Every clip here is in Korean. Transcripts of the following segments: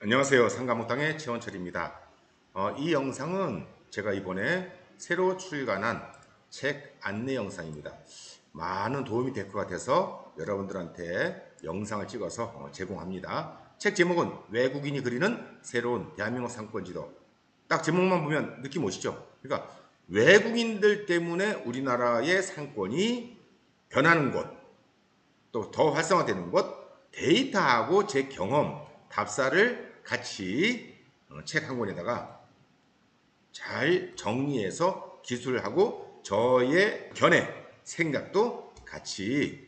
안녕하세요. 상가목당의 최원철입니다. 이 영상은 제가 이번에 새로 출간한 책 안내 영상입니다. 많은 도움이 될 것 같아서 여러분들한테 영상을 찍어서 제공합니다. 책 제목은 외국인이 그리는 새로운 대한민국 상권지도. 딱 제목만 보면 느낌 오시죠? 그러니까 외국인들 때문에 우리나라의 상권이 변하는 곳, 또 더 활성화되는 것, 데이터하고 제 경험, 답사를 같이 책 한 권에다가 잘 정리해서 기술을 하고 저의 견해, 생각도 같이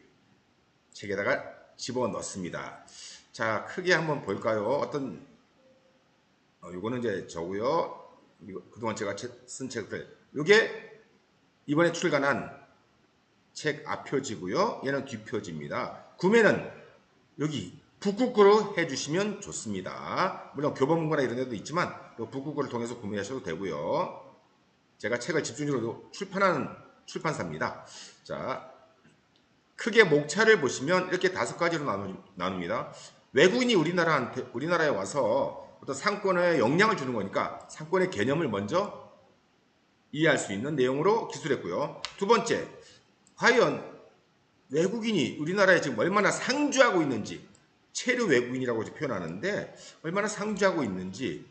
책에다가 집어 넣습니다. 자, 크게 한번 볼까요? 요거는 이제 저고요. 그동안 제가 쓴 책들. 요게 이번에 출간한 책 앞표지고요. 얘는 뒷표지입니다. 구매는 여기 북구구로 해주시면 좋습니다. 물론 교보문고나 이런 데도 있지만 북구구를 통해서 구매하셔도 되고요. 제가 책을 집중적으로 출판하는 출판사입니다. 자, 크게 목차를 보시면 이렇게 5가지로 나눕니다. 외국인이 우리나라에 와서 어떤 상권에 영향을 주는 거니까 상권의 개념을 먼저 이해할 수 있는 내용으로 기술했고요. 두 번째, 과연 외국인이 우리나라에 지금 얼마나 상주하고 있는지, 체류 외국인이라고 표현하는데 얼마나 상주하고 있는지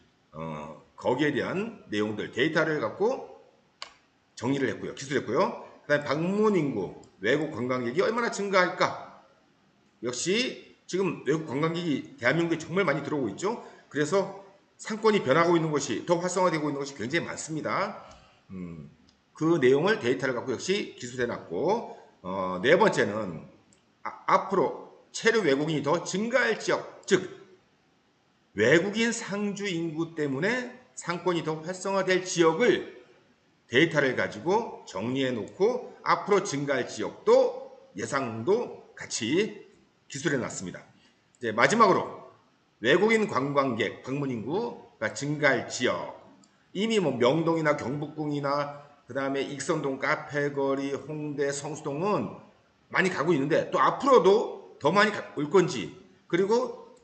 거기에 대한 내용들, 데이터를 갖고 정리를 했고요. 기술했고요. 그 다음에 방문 인구, 외국 관광객이 얼마나 증가할까? 역시 지금 외국 관광객이 대한민국에 정말 많이 들어오고 있죠. 그래서 상권이 변하고 있는 것이, 더 활성화되고 있는 것이 굉장히 많습니다. 그 내용을 데이터를 갖고 역시 기술해놨고, 네 번째는 앞으로 체류 외국인이 더 증가할 지역, 즉 외국인 상주 인구 때문에 상권이 더 활성화될 지역을 데이터를 가지고 정리해 놓고 앞으로 증가할 지역도 예상도 같이 기술해 놨습니다. 이제 마지막으로 외국인 관광객 방문 인구가 증가할 지역, 이미 뭐 명동이나 경복궁이나 그 다음에 익선동, 카페거리, 홍대, 성수동은 많이 가고 있는데 또 앞으로도 더 많이 올 건지, 그리고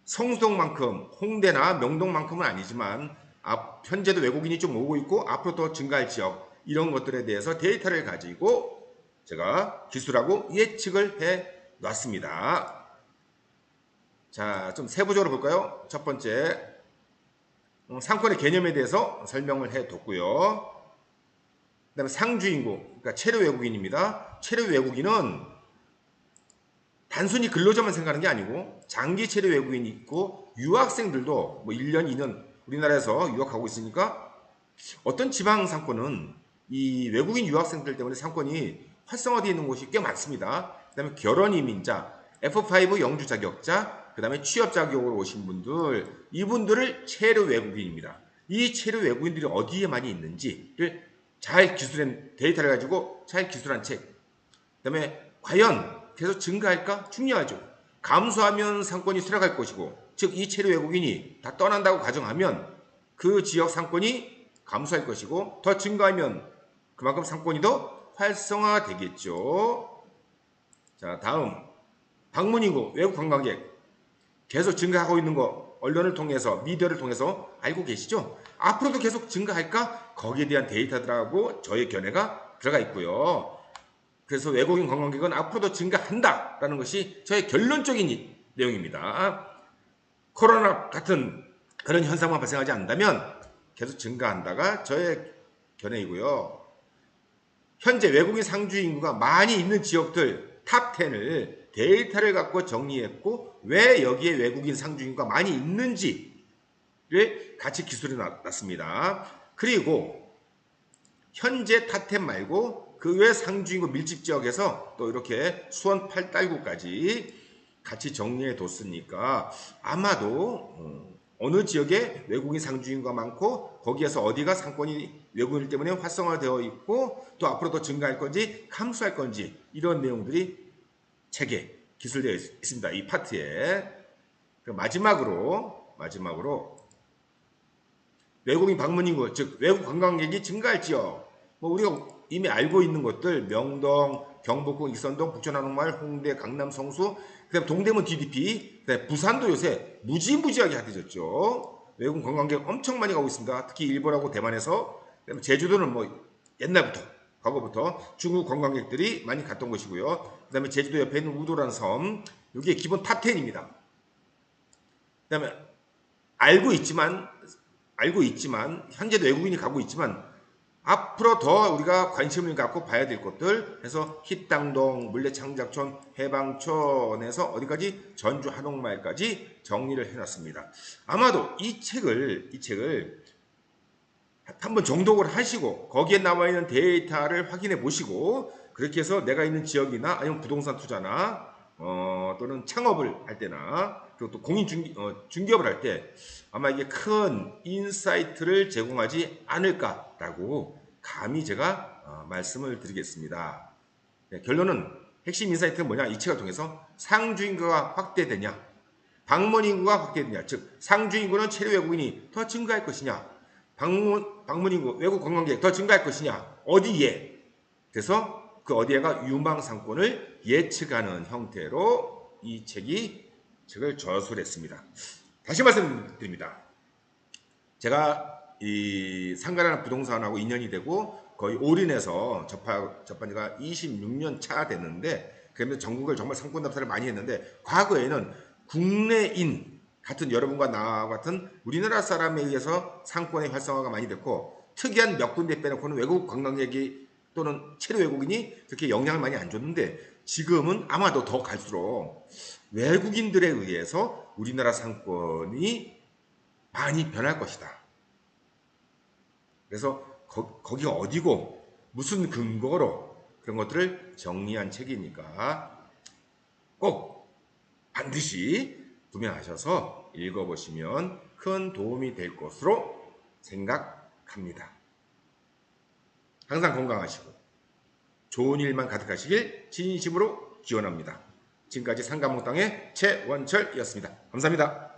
성수동만큼 홍대나 명동만큼은 아니지만 현재도 외국인이 좀 오고 있고 앞으로 더 증가할 지역, 이런 것들에 대해서 데이터를 가지고 제가 기술하고 예측을 해 놨습니다. 자, 좀 세부적으로 볼까요? 첫 번째, 상권의 개념에 대해서 설명을 해뒀고요. 그 다음에 상주인구, 그러니까 체류 외국인입니다. 체류 외국인은 단순히 근로자만 생각하는 게 아니고 장기 체류 외국인이 있고 유학생들도 뭐 1년, 2년 우리나라에서 유학하고 있으니까 어떤 지방 상권은 이 외국인 유학생들 때문에 상권이 활성화되어 있는 곳이 꽤 많습니다. 그 다음에 결혼 이민자, F5 영주 자격자, 그 다음에 취업 자격으로 오신 분들, 이분들을 체류 외국인입니다. 이 체류 외국인들이 어디에 많이 있는지를 잘 기술한 데이터를 가지고 잘 기술한 책. 그 다음에 과연 계속 증가할까? 중요하죠. 감소하면 상권이 쇠락할 것이고, 즉 이 체류 외국인이 다 떠난다고 가정하면 그 지역 상권이 감소할 것이고, 더 증가하면 그만큼 상권이 더 활성화되겠죠. 자, 다음 방문 인구, 외국 관광객 계속 증가하고 있는 거 언론을 통해서, 미디어를 통해서 알고 계시죠? 앞으로도 계속 증가할까? 거기에 대한 데이터들하고 저의 견해가 들어가 있고요. 그래서 외국인 관광객은 앞으로도 증가한다라는 것이 저의 결론적인 내용입니다. 코로나 같은 그런 현상만 발생하지 않는다면 계속 증가한다가 저의 견해이고요. 현재 외국인 상주 인구가 많이 있는 지역들 탑10을 데이터를 갖고 정리했고, 왜 여기에 외국인 상주 인구가 많이 있는지를 같이 기술해 놨습니다. 그리고 현재 탑10 말고 그 외 상주 인구 밀집 지역에서 또 이렇게 수원 팔달구까지 같이 정리해 뒀으니까 아마도 어느 지역에 외국인 상주 인구가 많고 거기에서 어디가 상권이 외국인 때문에 활성화되어 있고 또 앞으로 더 증가할 건지 감소할 건지, 이런 내용들이 책에 기술되어 있습니다. 이 파트에. 마지막으로 외국인 방문 인구, 즉 외국 관광객이 증가할 지역, 뭐 우리가 이미 알고 있는 것들, 명동, 경복궁, 익선동, 북촌한옥마을, 홍대, 강남, 성수, 그 그다음에 동대문 DDP, 그다음에 부산도 요새 무지무지하게 핫해졌죠. 외국 관광객 엄청 많이 가고 있습니다. 특히 일본하고 대만에서. 그다음에 제주도는 뭐 옛날부터 과거부터 중국 관광객들이 많이 갔던 곳이고요. 그다음에 제주도 옆에 있는 우도라는 섬, 이게 기본 탑10입니다. 그다음에 알고 있지만 현재도 외국인이 가고 있지만 앞으로 더 우리가 관심을 갖고 봐야 될 것들, 해서 힙당동, 물레창작촌, 해방촌에서 어디까지 전주 한옥마을까지 정리를 해놨습니다. 아마도 이 책을 한번 정독을 하시고 거기에 나와 있는 데이터를 확인해 보시고, 그렇게 해서 내가 있는 지역이나 아니면 부동산 투자나 또는 창업을 할 때나, 그리고 또 공인 중개업을 할 때 아마 이게 큰 인사이트를 제공하지 않을까라고 감히 제가 말씀을 드리겠습니다. 네, 결론은 핵심 인사이트는 뭐냐? 이 책을 통해서 상주인구가 확대되냐, 방문 인구가 확대되냐, 즉 상주 인구는 체류 외국인이 더 증가할 것이냐, 방문 인구 외국 관광객 더 증가할 것이냐, 어디에. 그래서 그 어디에가 유망 상권을 예측하는 형태로 이 책을 저술했습니다. 다시 말씀드립니다. 제가 이 상가라는 부동산하고 인연이 되고 거의 올인해서 접한 지가 26년 차 됐는데, 그러면서 전국을 정말 상권 답사를 많이 했는데, 과거에는 국내인 같은 여러분과 나와 같은 우리나라 사람에 의해서 상권의 활성화가 많이 됐고, 특이한 몇 군데 빼놓고는 외국 관광객이 또는 체류 외국인이 그렇게 영향을 많이 안 줬는데, 지금은 아마도 더 갈수록 외국인들에 의해서 우리나라 상권이 많이 변할 것이다. 그래서 거기가 어디고 무슨 근거로 그런 것들을 정리한 책이니까 꼭 반드시 구매하셔서 읽어보시면 큰 도움이 될 것으로 생각합니다. 항상 건강하시고 좋은 일만 가득하시길 진심으로 기원합니다. 지금까지 상가몽땅의 최원철이었습니다. 감사합니다.